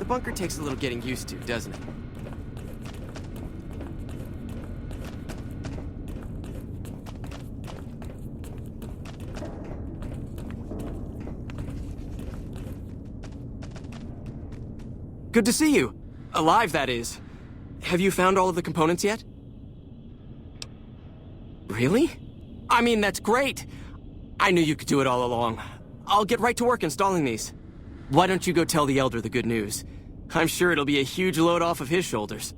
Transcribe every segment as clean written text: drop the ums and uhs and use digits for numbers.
bunker takes a little getting used to, doesn't it? Good to see you. Alive, that is. Have you found all of the components yet? Really? I mean, that's great. I knew you could do it all along. I'll get right to work installing these. Why don't you go tell the Elder the good news? I'm sure it'll be a huge load off of his shoulders.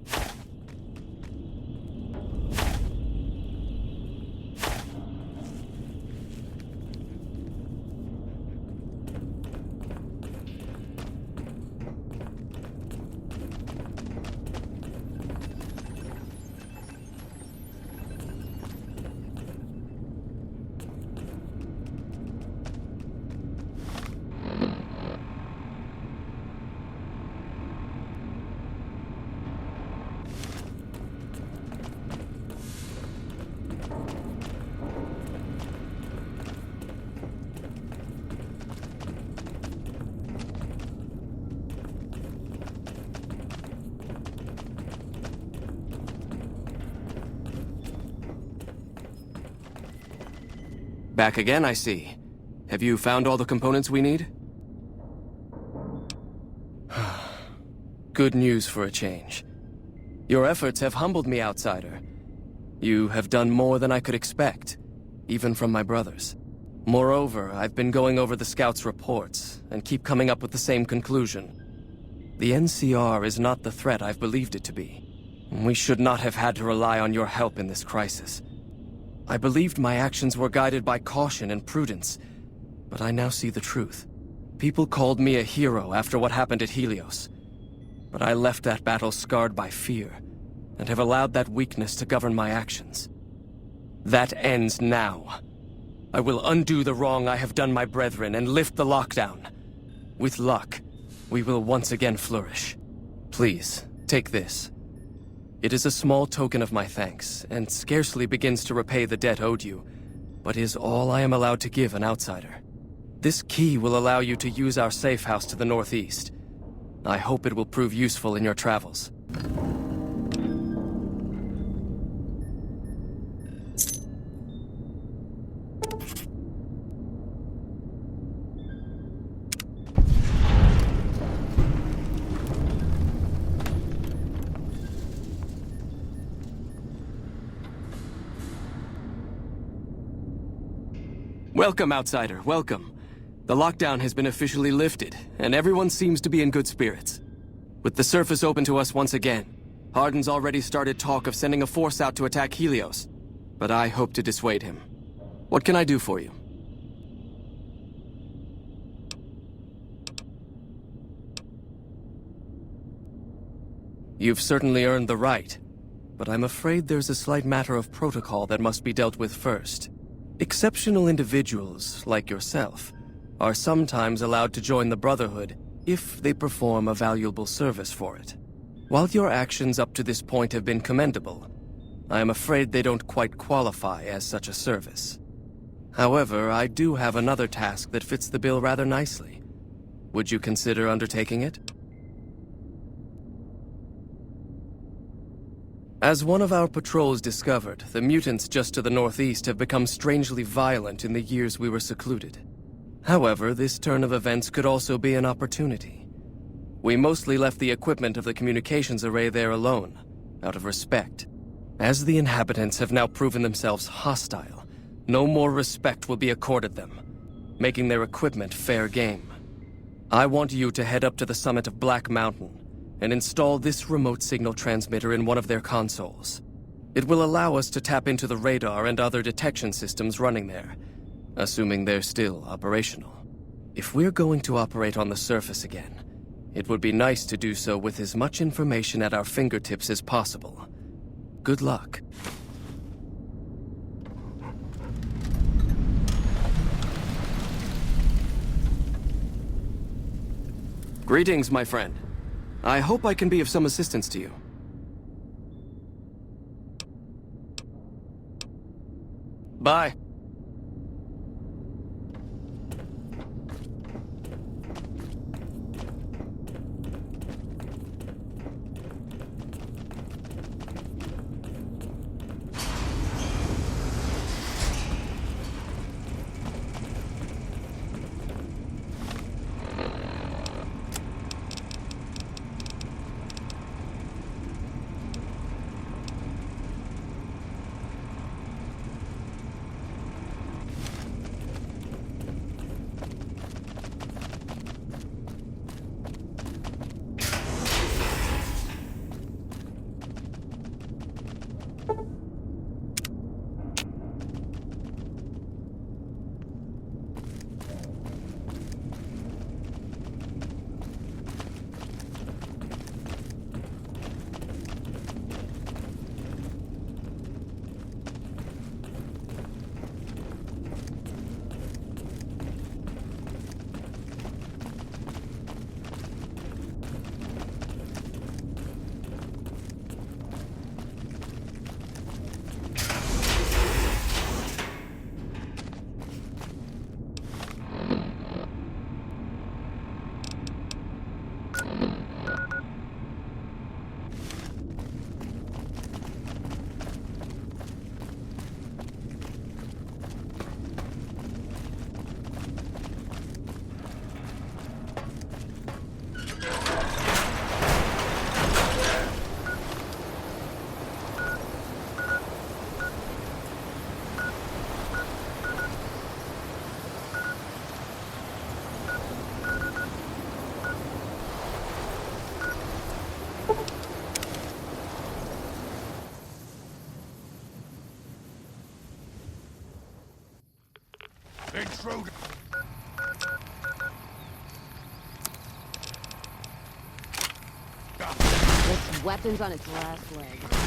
Back again, I see. Have you found all the components we need? Good news for a change. Your efforts have humbled me, outsider. You have done more than I could expect, even from my brothers. Moreover, I've been going over the scouts' reports, and keep coming up with the same conclusion. The NCR is not the threat I've believed it to be. We should not have had to rely on your help in this crisis. I believed my actions were guided by caution and prudence, but I now see the truth. People called me a hero after what happened at Helios, but I left that battle scarred by fear, and have allowed that weakness to govern my actions. That ends now. I will undo the wrong I have done my brethren and lift the lockdown. With luck, we will once again flourish. Please, take this. It is a small token of my thanks, and scarcely begins to repay the debt owed you, but is all I am allowed to give an outsider. This key will allow you to use our safe house to the northeast. I hope it will prove useful in your travels. Welcome, outsider, welcome. The lockdown has been officially lifted, and everyone seems to be in good spirits. With the surface open to us once again, Hardin's already started talk of sending a force out to attack Helios, but I hope to dissuade him. What can I do for you? You've certainly earned the right, but I'm afraid there's a slight matter of protocol that must be dealt with first. Exceptional individuals, like yourself, are sometimes allowed to join the Brotherhood if they perform a valuable service for it. While your actions up to this point have been commendable, I am afraid they don't quite qualify as such a service. However, I do have another task that fits the bill rather nicely. Would you consider undertaking it? As one of our patrols discovered, the mutants just to the northeast have become strangely violent in the years we were secluded. However, this turn of events could also be an opportunity. We mostly left the equipment of the communications array there alone, out of respect. As the inhabitants have now proven themselves hostile, no more respect will be accorded them, making their equipment fair game. I want you to head up to the summit of Black Mountain and install this remote signal transmitter in one of their consoles. It will allow us to tap into the radar and other detection systems running there, assuming they're still operational. If we're going to operate on the surface again, it would be nice to do so with as much information at our fingertips as possible. Good luck. Greetings, my friend. I hope I can be of some assistance to you. Bye. intruder. This weapon's on its last leg.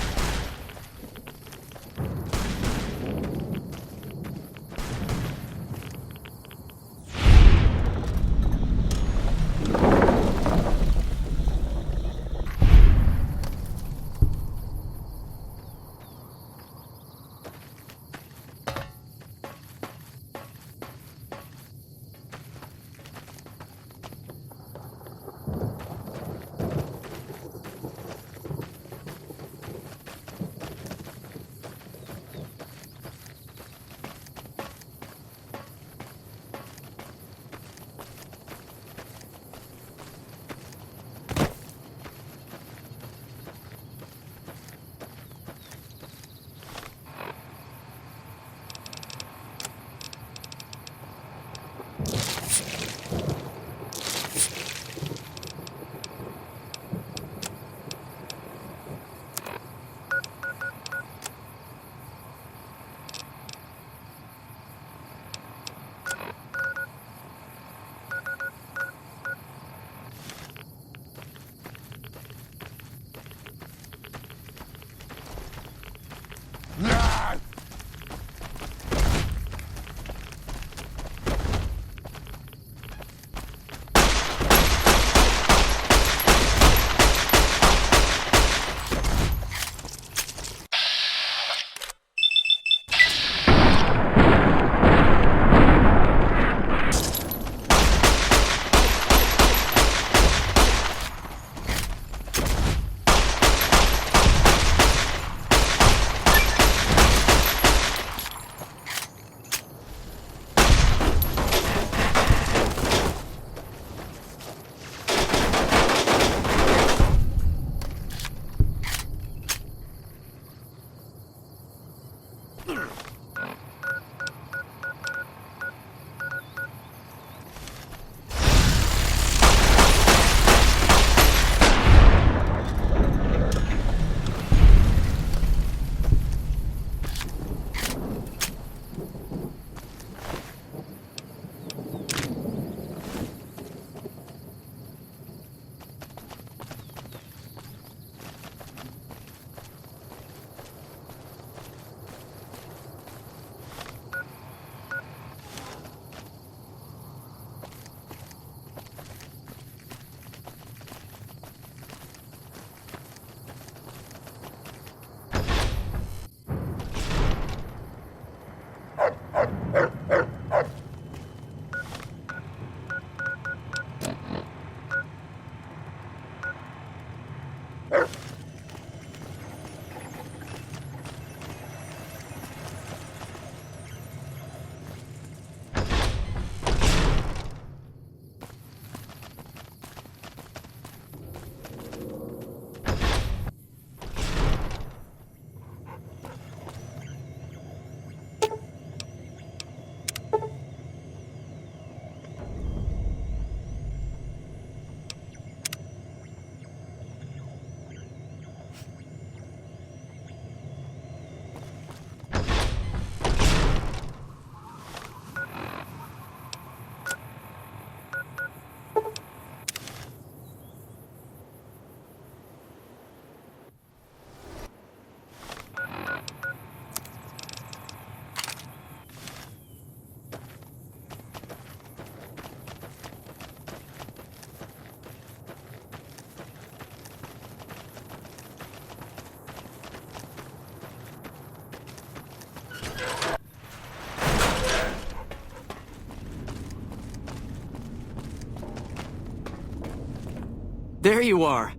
There you are.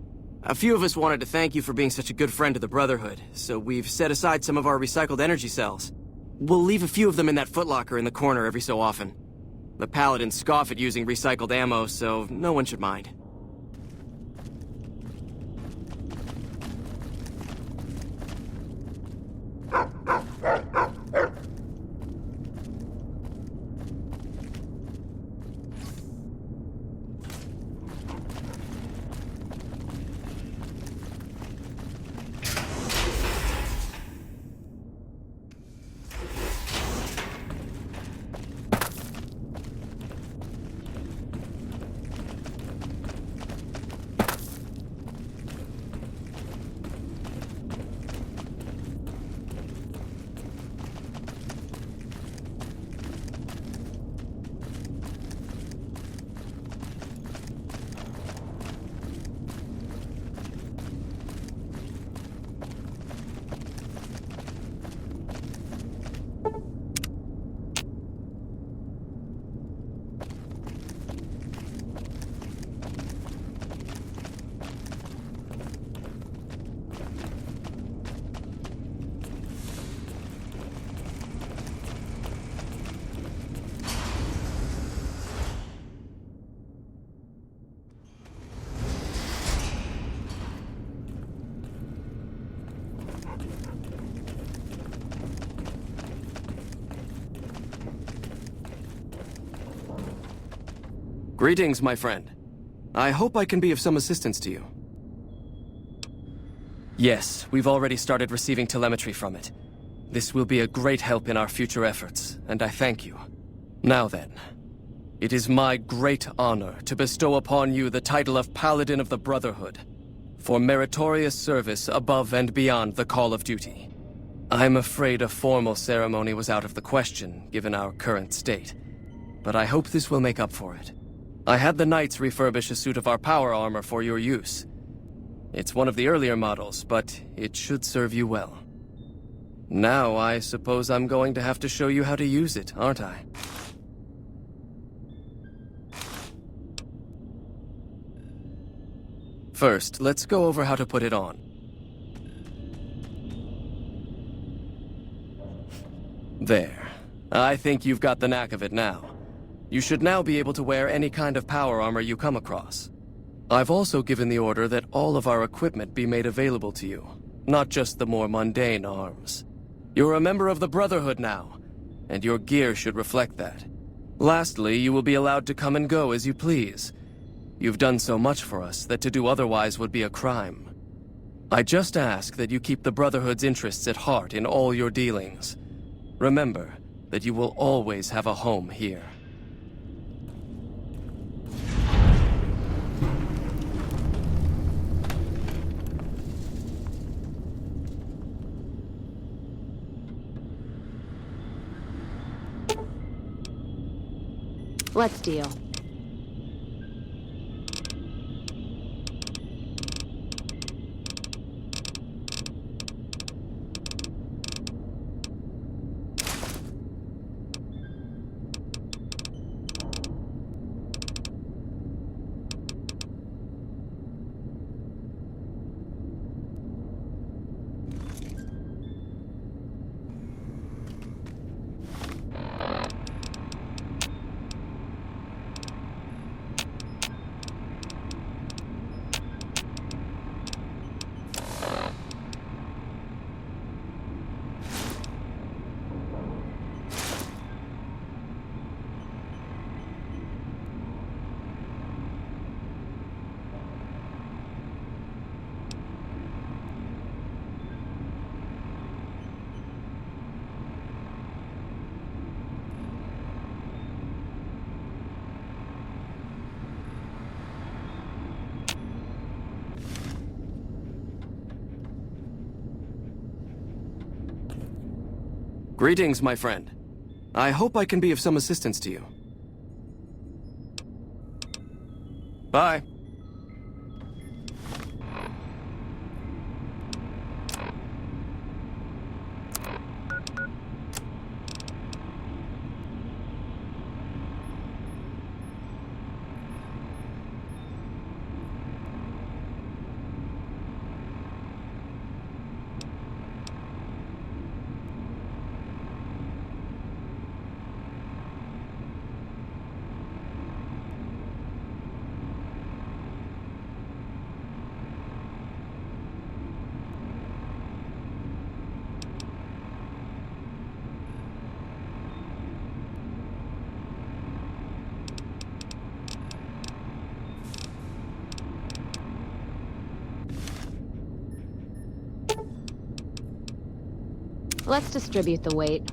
A few of us wanted to thank you for being such a good friend to the Brotherhood, so we've set aside some of our recycled energy cells. We'll leave a few of them in that footlocker in the corner every so often. The Paladins scoff at using recycled ammo, so no one should mind. Greetings, my friend. I hope I can be of some assistance to you. Yes, we've already started receiving telemetry from it. This will be a great help in our future efforts, and I thank you. Now then, it is my great honor to bestow upon you the title of Paladin of the Brotherhood, for meritorious service above and beyond the call of duty. I'm afraid a formal ceremony was out of the question, given our current state, but I hope this will make up for it. I had the Knights refurbish a suit of our power armor for your use. It's one of the earlier models, but it should serve you well. Now, I suppose I'm going to have to show you how to use it, aren't I? First, let's go over how to put it on. There. I think you've got the knack of it now. You should now be able to wear any kind of power armor you come across. I've also given the order that all of our equipment be made available to you, not just the more mundane arms. You're a member of the Brotherhood now, and your gear should reflect that. Lastly, you will be allowed to come and go as you please. You've done so much for us that to do otherwise would be a crime. I just ask that you keep the Brotherhood's interests at heart in all your dealings. Remember that you will always have a home here. Let's deal. Greetings, my friend. I hope I can be of some assistance to you. Bye. Let's distribute the weight.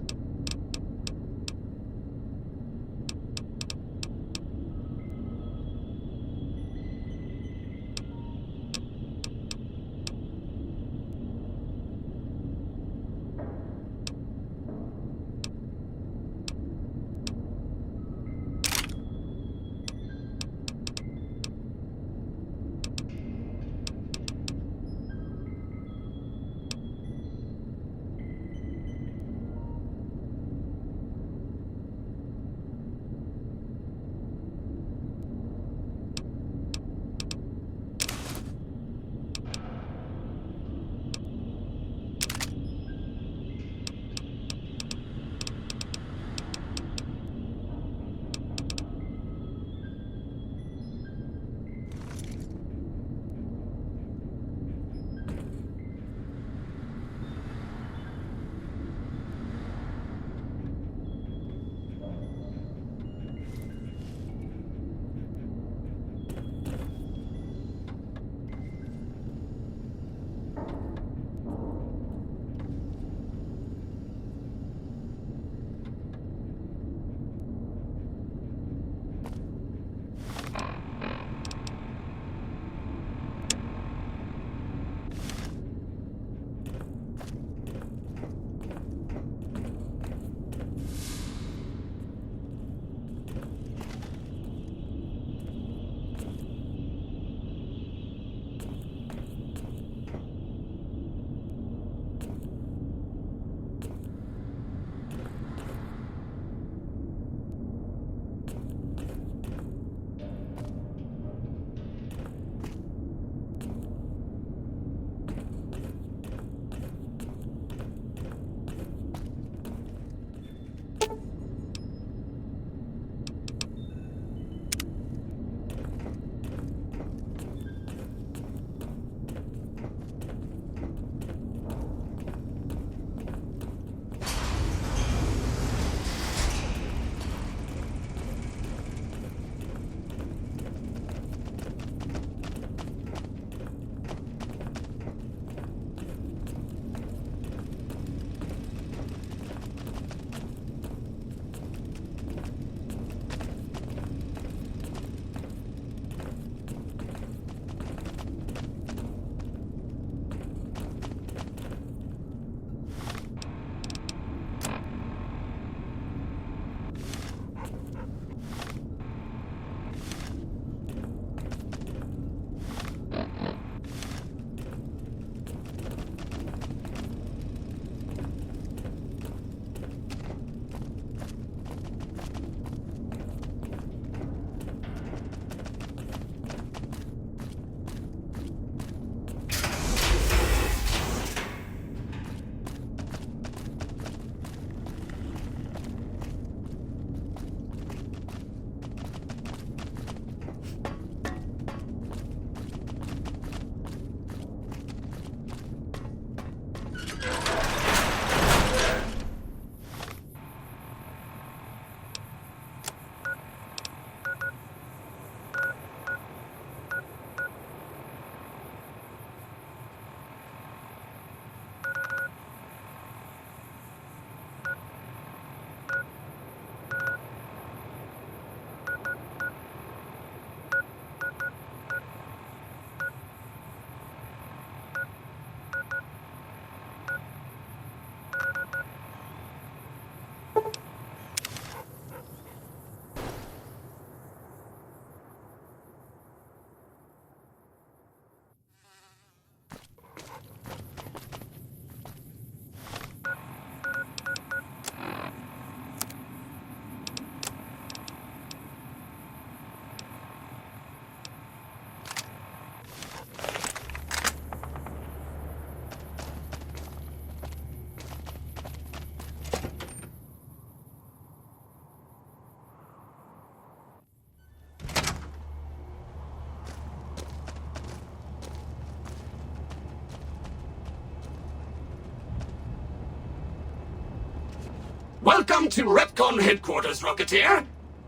Welcome to Repcon headquarters, Rocketeer.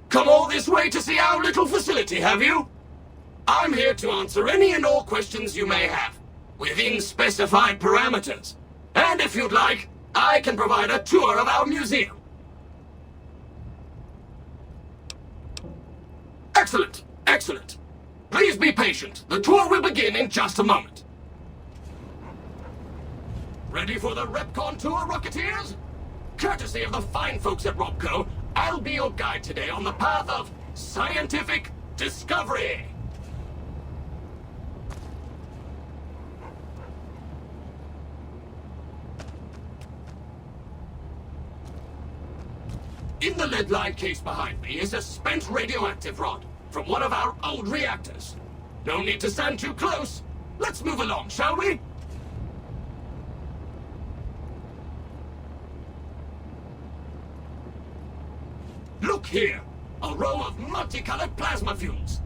Come all this way to see our little facility, have you? I'm here to answer any and all questions you may have, within specified parameters. And if you'd like, I can provide a tour of our museum. Excellent, excellent. Please be patient. The tour will begin in just a moment. Ready for the Repcon tour, Rocketeers? Courtesy of the fine folks at Robco, I'll be your guide today on the path of scientific discovery. In the lead-lined case behind me is a spent radioactive rod from one of our old reactors. No need to stand too close. Let's move along, shall we? Look here, a row of multicolored plasma fuels.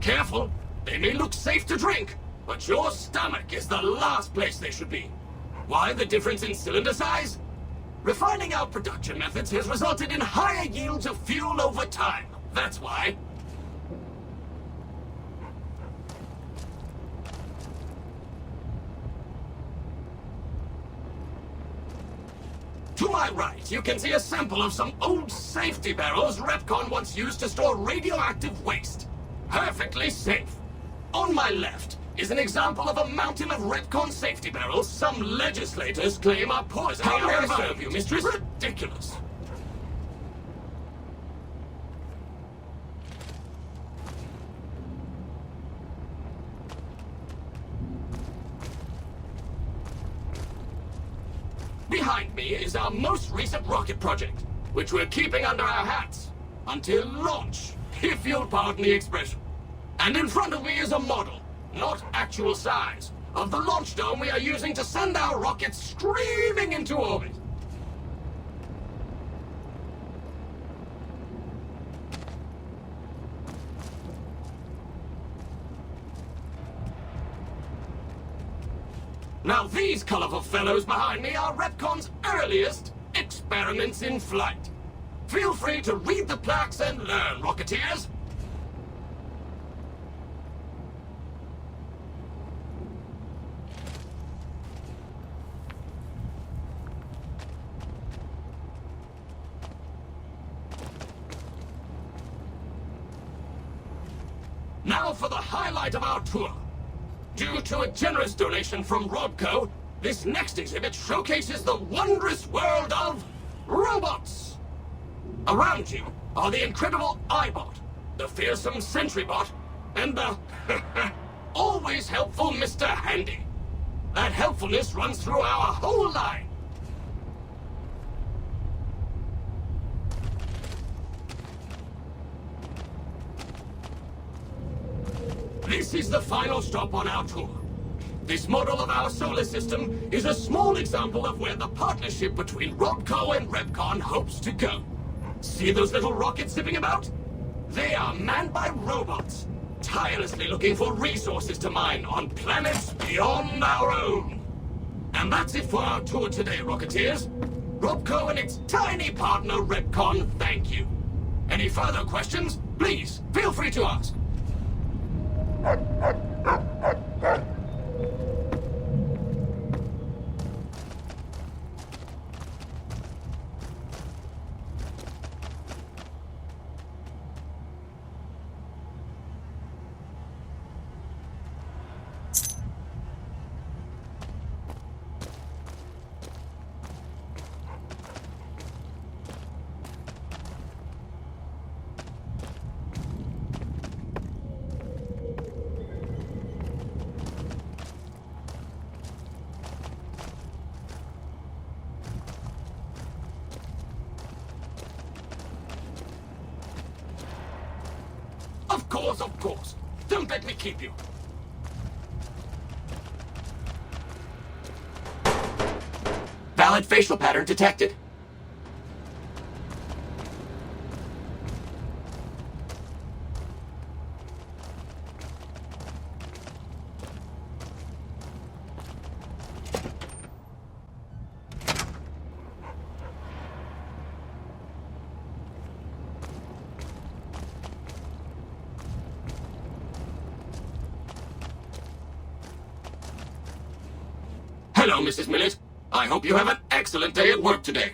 Careful, they may look safe to drink, but your stomach is the last place they should be. Why the difference in cylinder size? Refining our production methods has resulted in higher yields of fuel over time. That's why. To my right, you can see a sample of some old safety barrels Repcon once used to store radioactive waste. Perfectly safe. On my left is an example of a mountain of Repcon safety barrels some legislators claim are poisoning our serve you, mistress. Ridiculous. Behind me is our most recent rocket project, which we're keeping under our hats until launch, if you'll pardon the expression. And in front of me is a model, not actual size, of the launch dome we are using to send our rockets screaming into orbit. Now these colorful fellows behind me are Repcon's earliest experiments in flight. Feel free to read the plaques and learn, Rocketeers. Now for the highlight of our tour. Due to a generous donation from Robco, this next exhibit showcases the wondrous world of robots. Around you are the incredible iBot, the fearsome SentryBot, and the always helpful Mr. Handy. That helpfulness runs through our whole line. This is the final stop on our tour. This model of our solar system is a small example of where the partnership between Robco and Repcon hopes to go. See those little rockets zipping about? They are manned by robots, tirelessly looking for resources to mine on planets beyond our own. And that's it for our tour today, Rocketeers. Robco and its tiny partner, Repcon, thank you. Any further questions? Please, feel free to ask. Of course. Don't let me keep you. Valid facial pattern detected. Hello, Mrs. Millet. I hope you have an excellent day at work today.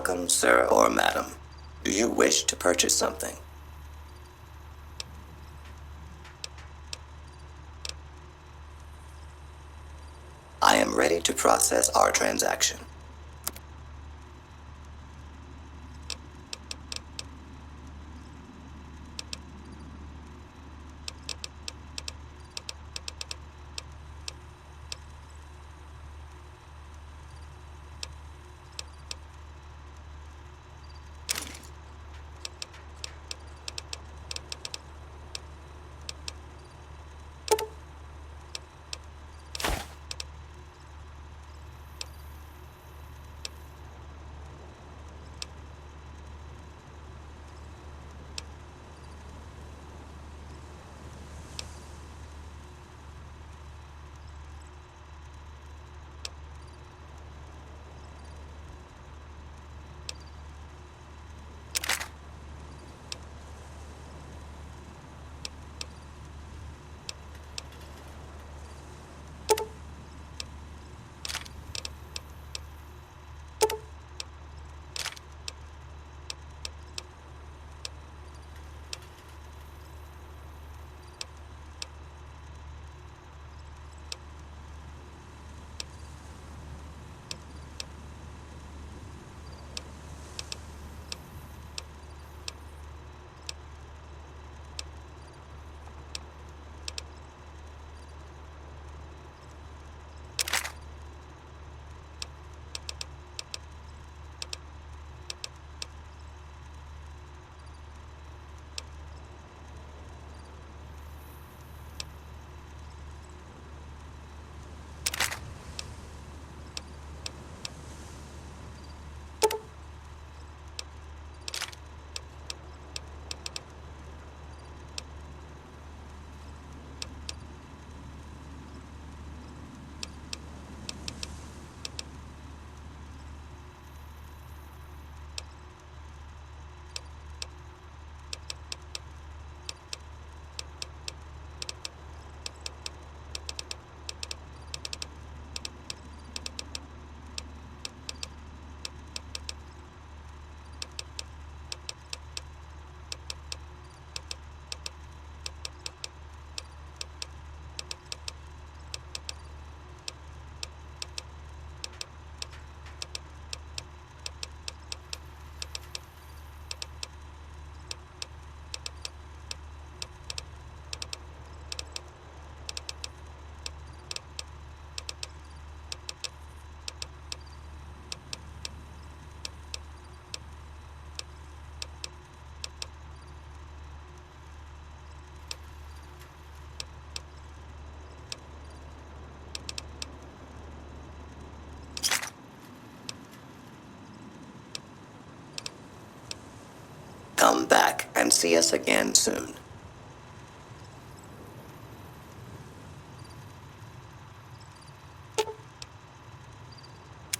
Welcome, sir or madam. Do you wish to purchase something? I am ready to process our transaction. Come back and see us again soon.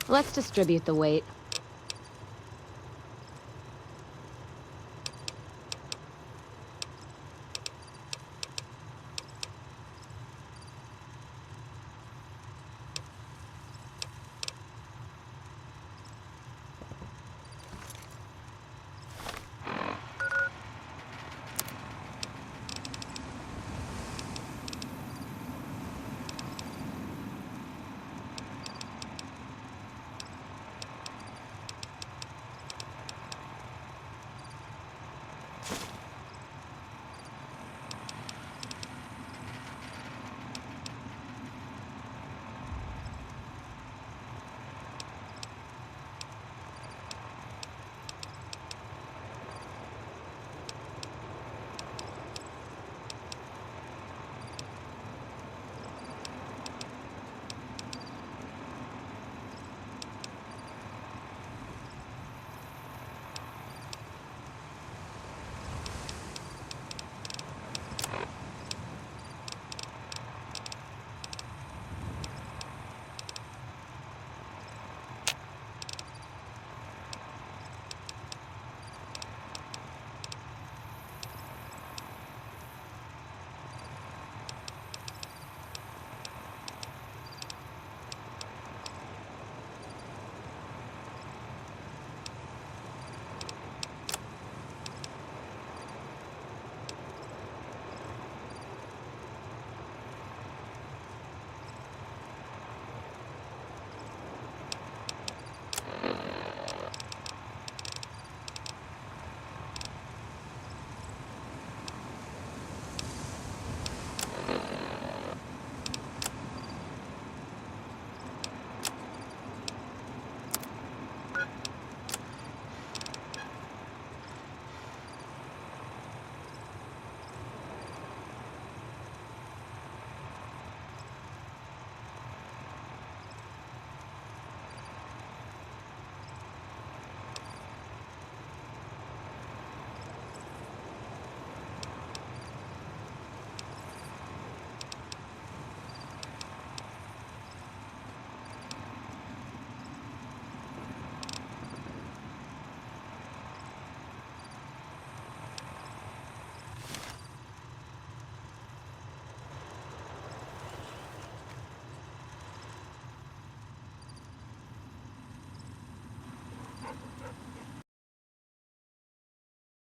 Let's distribute the weight.